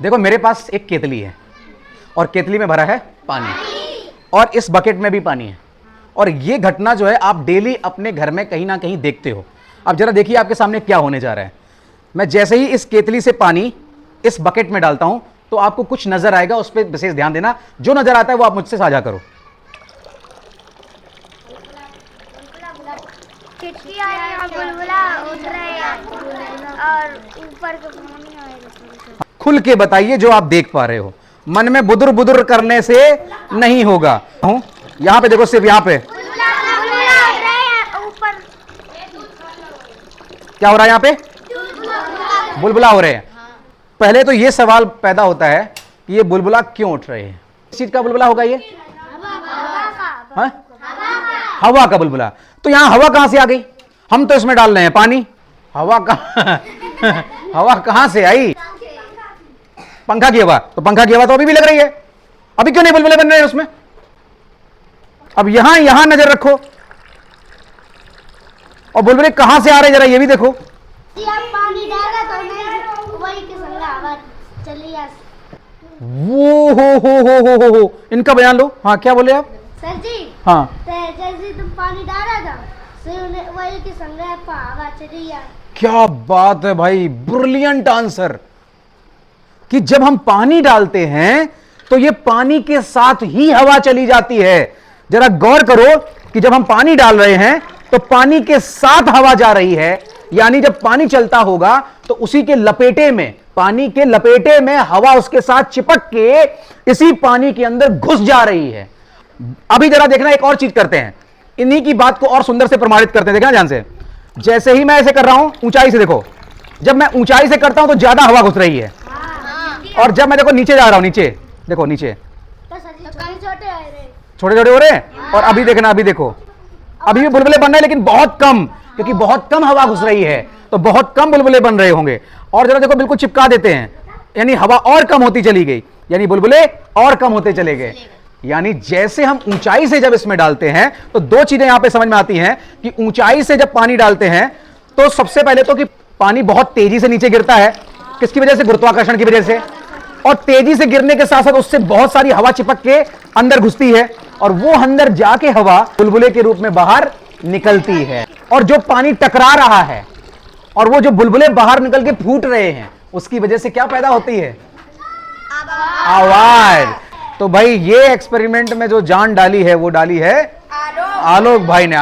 देखो मेरे पास एक केतली है और केतली में भरा है पानी और इस बकेट में भी पानी है और ये घटना जो है आप डेली अपने घर में कहीं ना कहीं देखते हो। अब जरा देखिए आपके सामने क्या होने जा रहा है। मैं जैसे ही इस केतली से पानी इस बकेट में डालता हूं तो आपको कुछ नजर आएगा, उस पर विशेष ध्यान देना। जो नजर आता है वो आप मुझसे साझा करो। बुलबुला उठ रहा है और ऊपर का पानी आएगा। खुल के बताइए जो आप देख पा रहे हो। मन में बुदुर बुदुर करने से नहीं होगा। यहां पे देखो, सिर्फ यहां पे क्या हो रहा है? यहां पे बुलबुला हो रहे हैं। पहले तो ये सवाल पैदा होता है कि ये बुलबुला क्यों उठ रहे हैं। किस चीज का बुलबुला होगा ये? हाँ? हवा का बुलबुला। तो यहां हवा कहां से आ गई? हम तो इसमें डाल रहे हैं पानी। हवा हवा कहां से आई? पंखा की हवा। तो पंखा की हवा तो अभी भी लग रही है, अभी क्यों नहीं बुलबुले बन रहे हैं उसमें? अब यहां नजर रखो और बुलबुले कहां से आ रहे हैं जरा ये भी देखो। पानी डाला तो वही की संगा हवा चली आ। वो हो इनका बयान लो। हाँ क्या बोले आप? सर जी हाँ जैसे तुम पानी डाला था वही की संगा हवा चली आ। क्या बात है भाई, ब्रिलियंट आंसर। कि जब हम पानी डालते हैं तो ये पानी के साथ ही हवा चली जाती है। जरा गौर करो कि जब हम पानी डाल रहे हैं तो पानी के साथ हवा जा रही है, यानी जब पानी चलता होगा तो उसी के लपेटे में, पानी के लपेटे में हवा उसके साथ चिपक के इसी पानी के अंदर घुस जा रही है। अभी जरा देखना, एक और चीज करते हैं, इन्हीं की बात को और सुंदर से प्रमाणित करते हैं। देखना ध्यान से। जैसे ही मैं ऐसे कर रहा हूं, ऊंचाई से देखो, जब मैं ऊंचाई से करता हूं तो ज्यादा हवा घुस रही है और जब मैं देखो नीचे जा रहा हूं, नीचे देखो, नीचे छोटे छोटे हो रहे हैं। और अभी देखना, अभी देखो, अभी भी बुलबुले बन रहे हैं लेकिन बहुत कम, क्योंकि बहुत कम हवा घुस रही है तो बहुत कम बुलबुले बन रहे होंगे। और जरा देखो, बिल्कुल चिपका देते हैं, यानी हवा और कम होती चली गई, यानी बुलबुले और कम होते चले गए। यानी जैसे हम ऊंचाई से जब इसमें डालते हैं तो दो चीजें यहां पे समझ में आती हैं कि ऊंचाई से जब पानी डालते हैं तो सबसे पहले तो कि पानी बहुत तेजी से नीचे गिरता है। किसकी वजह से? गुरुत्वाकर्षण की वजह से। और तेजी से गिरने के साथ साथ उससे बहुत सारी हवा चिपक के अंदर घुसती है और वो अंदर जाके हवा बुलबुले के रूप में बाहर निकलती है। और जो पानी टकरा रहा है और वो जो बुलबुले बाहर निकल के फूट रहे हैं, उसकी वजह से क्या पैदा होती है? आवाज। तो भाई ये एक्सपेरिमेंट में जो जान डाली है वो डाली है आलोक भाई ने।